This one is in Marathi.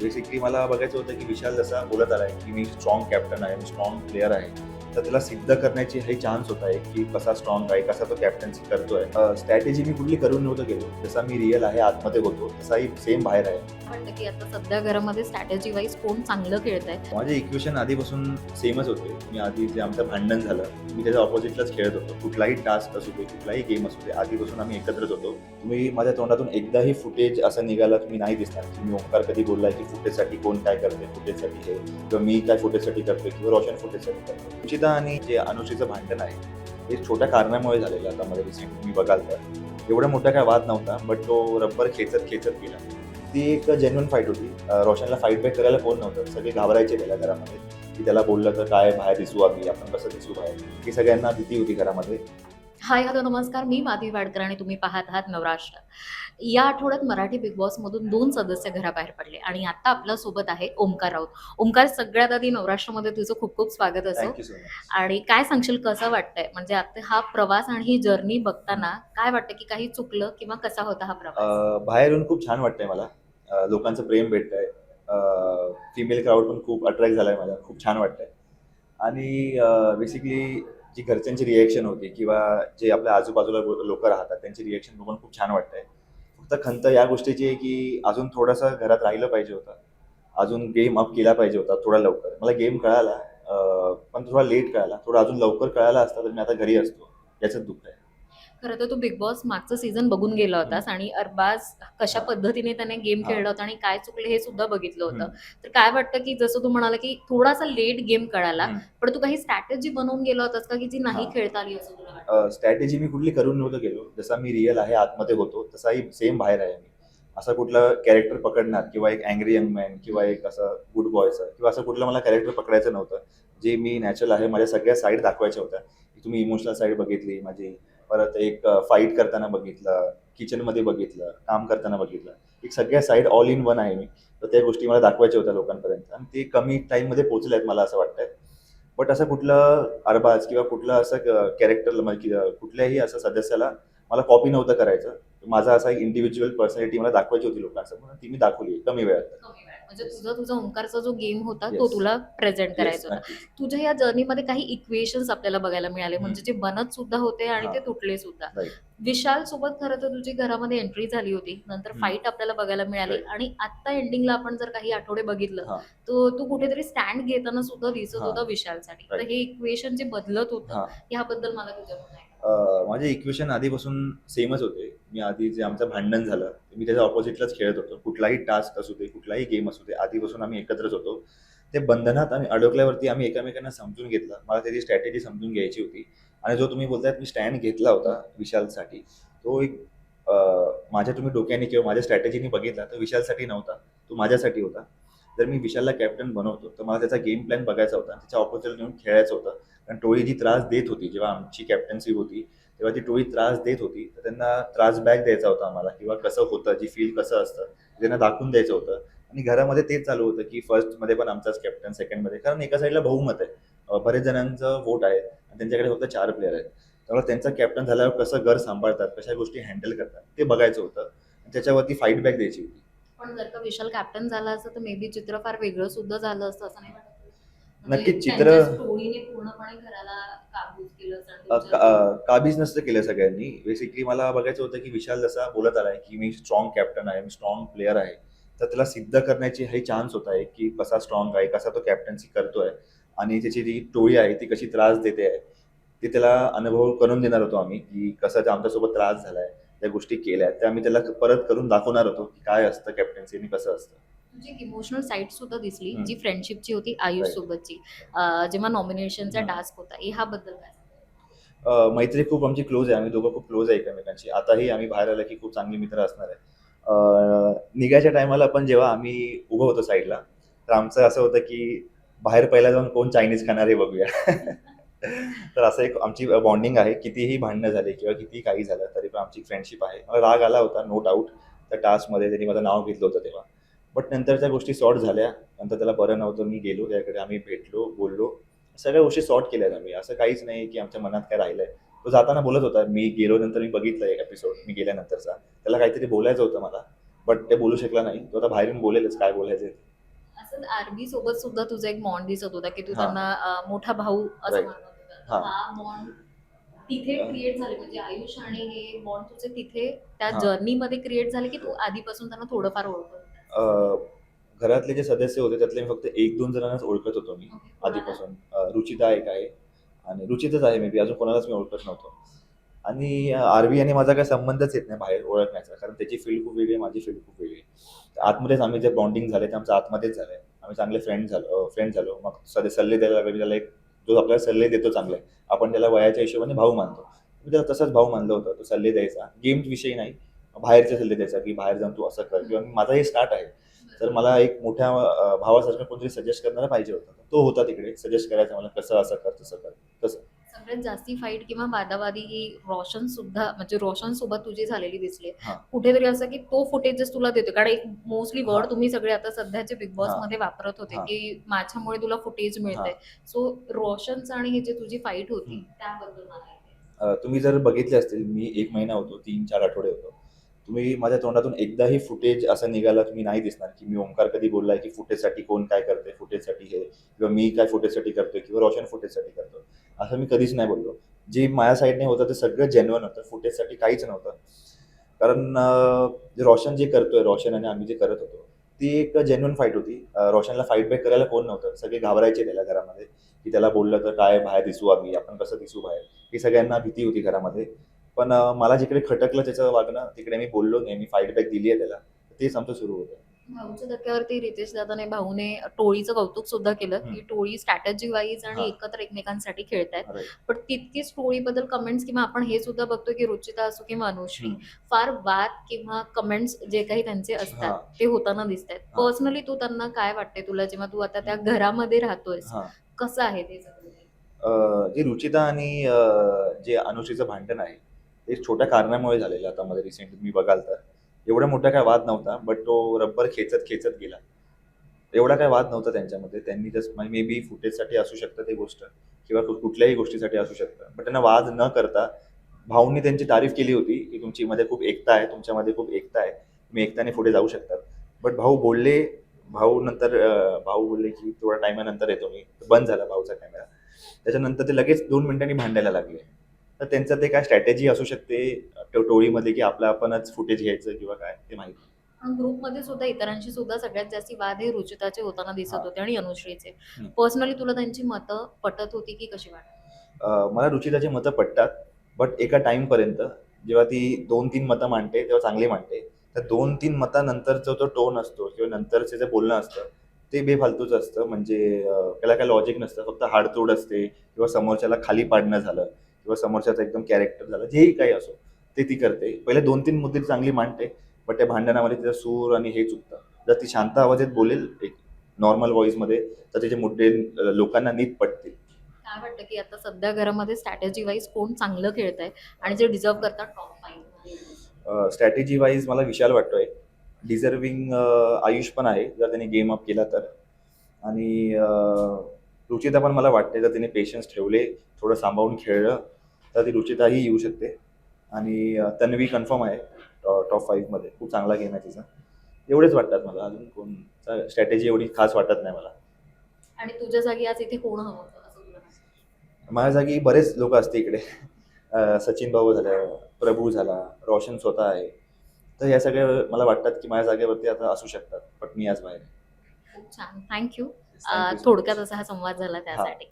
बेसिकली मला बघायचं होतं की विशाल जसा बोलत आलाय की मी स्ट्रॉंग कॅप्टन आहे, मी स्ट्रॉंग प्लेअर आहे. तर त्याला सिद्ध करण्याची हे चान्स होता एक की कसा स्ट्रॉंग आहे, कसा तो कॅप्टन्सी करतोय. स्ट्रॅटेजी मी कुठली करून नव्हतं गेलो. जसा मी रिअल आहे, आतमध्ये होतो, तसाही सेम बाहेर आहे. वाटतं की आता सध्या घरामध्ये स्ट्रॅटेजी वाईज कोण चांगलं खेळतंय? माझे इक्वेशन आधीपासून सेमच होते. मी आधी जे आमचं भांडण झालं, मी त्याच्या ऑपोजिटलाच खेळत होतो. कुठलाही टास्क असू दे, कुठलाही गेम असू दे, आधीपासून आम्ही एकत्रच होतो. तुम्ही माझ्या तोंडातून एकदाही फुटेज असं निघाला तुम्ही नाही दिसणार की मी ओंकार कधी बोललाय की फुटेजसाठी कोण काय करते, फुटेजसाठी हे किंवा मी काय फुटेजसाठी करतोय किंवा रोशन फुटेजसाठी करतो. रुचिता आणि जे अनुश्रीचं भांडण आहे, हे छोट्या कारणामुळे झालेलं आता मध्ये रिसेंट तुम्ही बघाल तर. एवढा मोठा काय वाद नव्हता, बट तो रब्बर खेचत खेचत गेला. ती एक जेन्युइन फाईट होती. रोशनला फाईट बॅक करायला कोण नव्हतं. सगळे घाबरायचे त्याला घरामध्ये, की त्याला बोललं तर काय बाहेर दिसू आम्ही, आपण कसं दिसू बाहेर, ही सगळ्यांना भीती होती घरामध्ये. हाय हॅलो नमस्कार, मी माधवी वाडकर आणि तुम्ही पाहत आहात नवराष्ट्र. या आठवड्यात मराठी बिग बॉस मधून 2 सदस्य घराबाहेर पडले आणि आता आपल्या सोबत आहे ओमकार राऊत. ओमकार, सगळ्यात आधी नवराष्ट्रमध्ये तुझं खूप खूप स्वागत असो. Thank you so much. आणि काय सांगशील, कसं वाटतंय म्हणजे आता हा प्रवास आणि ही जर्नी बघताना काय वाटतं की काही चुकलं किंवा कसा होता हा प्रवास? बाहेर येऊन खूप छान वाटतंय मला. लोकांचं प्रेम भेटतंय. फिमेल क्राऊड पण खूप अट्रॅक्ट झालाय मला. खूप छान वाटतंय. आणि बेसिकली जी घरच्यांची रिएक्शन होती किंवा जे आपल्या आजूबाजूला लोकं राहतात त्यांची रिएक्शन बघून खूप छान वाटतंय. फक्त खंत या गोष्टीची आहे की अजून थोडंसं घरात राहिलं पाहिजे होतं. अजून गेम अप केला पाहिजे होता थोडा लवकर. मला गेम कळाला, पण थोडा लेट कळाला. थोडा अजून लवकर कळाला असता तर मी आता घरी असतो. याचंच दुःख आहे. खरं तर तू बिग बॉस मागचं सीझन बघून गेला होतास आणि अरबाज कशा हां. पद्धतीने त्याने गेम हां. खेळला होता आणि काय चुकले हे सुद्धा बघितलं होतं. हं. तर काय वाटतं की जसं तू म्हणाला की थोडासा लेट गेम कळाला, हं. पण तू काही स्ट्रॅटेजी बनवून गेला होतास का की जी नाही हां. खेळता आली असं तुला वाटतं? स्ट्रॅटेजी मी कुठली करून नव्हतं गेलो. जसा मी रिअल आहे, आतमध्ये होतो, तसाही सेम बाहेर आहे मी. असा कुठला कॅरेक्टर पकडणार किंवा एक अँग्री यंग मॅन किंवा एक असं गुड बॉयचं किंवा असं कुठलं मला कॅरेक्टर पकडायचं नव्हतं. जे मी नॅचरल आहे, माझ्या सगळ्या साईड दाखवायच्या होत्या. तुम्ही इमोशनल साईड बघितली माझी, परत एक फाईट करताना बघितलं, किचनमध्ये बघितलं, काम करताना बघितलं. एक सगळ्या साईड ऑल इन वन आहे मी. तर त्या गोष्टी मला दाखवायच्या होत्या लोकांपर्यंत आणि ते कमी टाईममध्ये पोहोचल्या आहेत मला असं वाटतंय. बट असं कुठलं अरबाज किंवा कुठलं असं कॅरेक्टरला कुठल्याही असं सदस्याला मला कॉपी नव्हतं करायचं. माझा असा इंडिव्हिज्युअल पर्सनॅलिटी मला दाखवायची होती लोकांसमोर आणि ती मी दाखवली कमी वेळात. कमी वेळात. म्हणजे तुझा ओंकारचा जो गेम होता तो येस. तुला प्रेझेंट येस, करायचा होता. नक्कीच. तुझ्या या जर्नीमध्ये काही इक्वेशन्स आपल्याला बघायला मिळाले, हं. म्हणजे जे बनत सुद्धा होते आणि हां. ते तुटले सुद्धा. राइट. विशाल सोबत खरं तर तुझी घरामध्ये एंट्री झाली होती. नंतर हं. फाईट आपल्याला बघायला मिळाली राइट. आणि आत्ता एंडिंगला आपण जर काही आठवडे बघितलं, हां. तर तू कुठेतरी स्टँड घेताना सुद्धा दिसत हां. होता विशालसाठी. तर राइट. हे इक्वेशन जे बदलत होतं, हां. याबद्दल मला तुझ्याकडून ऐकायला माझे इक्वेशन आधीपासून सेमच होते. मी आधी जे आमचं भांडण झालं, मी त्याच्या ऑपोजिटलाच खेळत होतो. कुठलाही टास्क असू दे, कुठलाही गेम असू दे, आधीपासून आम्ही एकत्रच होतो. ते बंधनात आम्ही अडकल्यावरती आम्ही एकमेकांना समजून घेतलं. मला त्याची स्ट्रॅटेजी समजून घ्यायची होती आणि जो तुम्ही बोलतायत मी स्टँड घेतला होता विशालसाठी, तो एक अ, माझ्या तुम्ही डोक्याने किंवा माझ्या स्ट्रॅटेजीने बघितला तर विशालसाठी नव्हता. तो माझ्यासाठी होता. जर मी विशालला कॅप्टन बनवतो, तर मला त्याचा गेम प्लॅन बघायचा होता. त्याच्या ऑपोजिटला नेऊन खेळायचं होतं. कारण टोळी जी त्रास देत होती, जेव्हा आमची कॅप्टन्सी होती, तेव्हा ती टोळी त्रास देत होती. तर त्यांना त्रास बॅक द्यायचा होता आम्हाला किंवा कसं होतं, जी फील कसं असतं, ते त्यांना दाखवून द्यायचं होतं. आणि घरामध्ये तेच चालू होतं, की फर्स्टमध्ये पण आमचाच कॅप्टन, सेकंडमध्ये कारण एका साईडला बहुमत आहे. बरेच जणांचं वोट आहे आणि त्यांच्याकडे फक्त 4 प्लेयर आहेत. त्यामुळे त्यांचा कॅप्टन झाल्यावर कसं घर सांभाळतात, कशा गोष्टी हँडल करतात, ते बघायचं होतं. आणि त्याच्यावरती फाईट बॅक द्यायची होती. पण जर का विशाल कॅप्टन झाला असता, तर मे बी चित्र फार वेगळं सुद्धा झालं असतं, असं नाही वाटत? म्हणजे नक्कीच चित्र त्यांच्या स्टोरीने पूर्णपणे घराला काबूज केलं असतं आणि तुमच्या काबीज नसतं केलं सगळ्यांनी. बेसिकली मला बघायचं होतं, की विशाल जसा बोलत आलाय, की मी स्ट्रॉंग कॅप्टन आहे, मी स्ट्रॉंग प्लेयर आहे. तर त्याला सिद्ध करण्याची हा चान्स होता एक, की कसा स्ट्रॉंग आहे, कसा तो कॅप्टन्सी करतोय आणि त्याची जी टोळी आहे ती कशी त्रास देते आहे. ते त्याला अनुभव करून देणार होतो आम्ही, की कसा ते आमच्यासोबत त्रास झालाय, त्या गोष्टी केल्या, त्या आम्ही त्याला परत करून दाखवणार होतो, की काय असतं कॅप्टन्सी आणि कसं असतं. तुझी एक इमोशनल साईड सुद्धा दिसली, हं. जी फ्रेंडशिपची होती आयुष राइट. सोबतची. जेव्हा नॉमिनेशनचा हं. टास्क होता, ह्याबद्दल काय सांगशील? मैत्री खूप आमची क्लोज आहे. आम्ही दोघं खूप क्लोज आहे एकमेकांशी. आताही आम्ही बाहेर आलं की खूप चांगले मित्र असणार आहे. निघायच्या टायमाला पण जेव्हा आम्ही उभं होतो साईडला, तर आमचं असं होतं की बाहेर पहिला जाऊन कोण चायनीज खाणार आहे बघूया. तर असं एक आमची बॉन्डिंग आहे. कितीही भांडणं झाली किंवा कितीही काही झालं, तरी पण आमची फ्रेंडशिप आहे. मला राग आला होता, नो डाउट. त्या टास्कमध्ये त्यांनी माझं नाव घेतलं होतं तेव्हा. बट नंतर त्या गोष्टी सॉर्ट झाल्या. नंतर त्याला बरं नव्हतं. मी गेलो त्याकडे. आम्ही भेटलो, बोललो. सगळ्या गोष्टी सॉर्ट केल्यात आम्ही. असं काहीच नाही की आमच्या मनात काय राहिलंय. तो जाताना बोलत होता, मी गेलो नंतर मी बघितलं एक एपिसोड मी गेल्यानंतरचा. त्याला काहीतरी बोलायचं होतं मला, बट ते बोलू शकला नाही. तो आता बाहेरून बोलेलच काय बोलायचंय ते. असंच आरबी सोबत सुद्धा तुझा एक बॉन्ड दिसत होता की तू हां. त्यांना मोठा भाऊ असं राईट. म्हणत होता. तर हां. हा बॉन्ड तिथे अ, क्रिएट झाले म्हणजे आयुष आणि हे बॉन्ड तुझे तिथे त्या हां. जर्नीमध्ये क्रिएट झाले की तू आधीपासून त्यांना थोडंफार ओळखत अ, होतास? घरातले जे सदस्य होते त्यातले मी फक्त 1-2 जणांनाच ओळखत होतो मी ओके, कोणाला? आधीपासून. रुचिता एक आहे आणि रुचिताच आहे मे बी अजून कोणालाच मी ओळखत नव्हतो. आणि आरवी आणि माझा काही संबंधच येत नाही बाहेर ओळखण्याचा. कारण त्याची फील्ड खूप वेगळी आहे, माझी फील्ड खूप वेगळी आहे. आतमध्येच आम्ही जे बॉन्डिंग झालंय ते आमचं आतमध्येच झालंय. आम्ही चांगले फ्रेंड झालो. मग सल्ले द्यायला लागले. मी त्याला एक जो आपल्याला सल्ले देतो चांगले, आपण त्याला वयाच्या हिशोबाने भाऊ मानतो. मी त्याला तसाच भाऊ मानलं होतं. तो सल्ले द्यायचा. गेम्सविषयी नाही, बाहेरचे सल्ले द्यायचा, की बाहेर जाऊन तू असं कर किंवा माझा हे स्टार्ट आहे. तर मला एक मोठ्या भावासारखं कोणतरी सजेस्ट करणारा पाहिजे होता. तो होता तिकडे सजेस्ट करायचा मला, कसं असं कर, तसं कर, तसं. सगळ्यात जास्ती फाईट किंवा वादावादी ही रोशन सुद्धा म्हणजे रोशन सोबत तुझी झालेली दिसली. हां, कुठेतरी असं की तो फुटेजेस तुला देतो कारण एक मोस्टली वर्ड हां, तुम्ही सगळे आता सध्याचे बिग बॉस हां, मध्ये वापरत होते हां, की माझ्यामुळे तुला फुटेज हां. मिळतंय. सो रोशनचं आणि हे जे तुझी फाईट होती हं. त्याबद्दल मला ऐकायचं. तुम्ही जर बघितले असतील, मी 1 महिना होतो, 3-4 आठवडे होतो. तुम्ही माझ्या तोंडातून एकदाही फुटेज असं निघालं तुम्ही नाही दिसणार, की मी ओमकार कधी बोललाय, की फुटेजसाठी कोण काय करतंय, फुटेजसाठी हे किंवा मी काय फुटेजसाठी करतोय किंवा रोशन फुटेजसाठी करतोय. असं मी कधीच नाही बोललो. जे माझ्या साइडने होतं ते सगळं जेन्युइन होतं. फुटेजसाठी काहीच नव्हतं. कारण रोशन जे करतोय, रोशन आणि आम्ही जे करत होतो, ती एक जेन्युइन फाईट होती. रोशनला फाईट बॅक करायला कोण नव्हतं. सगळे घाबरायचे त्याला घरामध्ये, की त्याला बोललं तर काय बाहेर दिसू आम्ही, आपण कसं दिसू बाहेर. ही सगळ्यांना भीती होती घरामध्ये. पण मला जिकडे खटकलं त्याचं वागणं, तिकडे मी बोललो नाही. मी फाईट बॅक दिली आहे त्याला. तेच आमचं सुरू होतं. भाऊच्या धक्क्यावरती रितेश दादाने भाऊने टोळीचं कौतुक सुद्धा केलं हं. की टोळी स्ट्रॅटेजी वाईज आणि हां. एकत्र एकमेकांसाठी खेळतायत. राईट. पण तितकीच टोळीबद्दल कमेंट्स किंवा आपण हे सुद्धा बघतोय की रुचिता असो किंवा अनुश्री हं. फार वाद किंवा कमेंट्स जे काही त्यांचे असतात हां. ते होताना दिसत आहेत. हां. पर्सनली तू त्यांना काय वाटते तुला जेव्हा तू आता त्या हं. घरामध्ये राहतोयस हां. कसं आहे ते सगळं? जे रुचिता आणि जे अनुश्रीचं भांडण आहे, ते छोट्या कारणामुळे झालेलं आता मध्ये रिसेंटली तुम्ही बघाल तर. एवढा मोठा काही वाद नव्हता, बट तो रबर खेचत गेला. एवढा काही वाद नव्हता त्यांच्यामध्ये. त्यांनी जस्ट मे बी फुटेजसाठी असू शकतं ते गोष्ट किंवा कुठल्याही गोष्टीसाठी असू शकतं. बट त्यांना वाद न करता भाऊंनी त्यांची तारीफ केली होती, की तुमच्यामध्ये खूप एकता आहे, तुमच्यामध्ये खूप एकता आहे. तुम्ही एकताने पुढे जाऊ शकतात. बट भाऊ बोलले, की थोड्या टाईमानंतर येतो मी. बंद झाला भाऊचा कॅमेरा. त्याच्यानंतर ते लगेच 2 मिनिटांनी भांडायला लागले. तर त्यांचं ते काय स्ट्रॅटेजी असू शकते टोळीमध्ये, की आपलं आपणच फुटेज घ्यायचं किंवा काय ते माहीत नाही. पण ग्रुपमध्ये सुद्धा इतरांशी सुद्धा सगळ्यात जास्ती वाद हे रुचिताचे होताना दिसत हां. होते आणि अनुश्रीचे. हं. पर्सनली तुला त्यांची मतं पटत होती की कशी वाटत? मला रुचिताची मतं पटतात. बट एका टाईमपर्यंत जेव्हा ती 2-3 मतं मांडते, तेव्हा चांगली मांडते. तर 2-3 मतानंतरचा जो टोन असतो किंवा नंतरचं जे बोलणं असतं, ते बेफालतूच असतं. म्हणजे त्याला काही लॉजिक नसतं. फक्त हाडतूड असते किंवा समोरच्याला खाली पाडणं झालं किंवा समोरच्याचं एकदम कॅरेक्टर झालं, जेही काही असो, ते ती करते. पहिले 2-3 मुद्दे ती चांगली मांडते. बट त्या भांडणामध्ये तिचा सूर आणि हे चुकतं. जर ती शांत आवाजात बोलेल, एक नॉर्मल व्हॉईसमध्ये, तर तिचे मुद्दे लोकांना नीट पटतील. काय वाटतं की आता सध्या घरामध्ये स्ट्रॅटेजी वाईज कोण चांगलं खेळतंय आणि जे डिझर्व्ह करतात टॉप 5? स्ट्रॅटेजी वाईज मला विशाल वाटतोय. डिझर्विंग आयुष पण आहे, जर त्याने गेम अप केला तर. आणि रुचिता पण मला वाटते, जर तिने पेशन्स ठेवले, थोडं सांभाळून खेळलं, तर ती रुचिताही येऊ शकते. आणि तन्वी कन्फर्म आहे टॉप 5मध्ये. खूप चांगला गेम आहे तिचा. एवढेच वाटतात मला. अजून कोणचा स्ट्रॅटेजी एवढी खास वाटत नाही मला. आणि तुझ्या जागी आज इथे कोण हवं होतं असं तुला वाटतं? माझ्या जागी बरेच लोकं असते इकडे. सचिन भाऊ झालं, प्रभू झाला, रोशन स्वतः आहे. तर या सगळ्या मला वाटतात, की माझ्या जागेवरती आता असू शकतात. बट मी आज बाहेर आहे. खूप छान. Thank you. Thank you so थोडक्यात मच. असा हा संवाद झाला हां. त्यासाठी.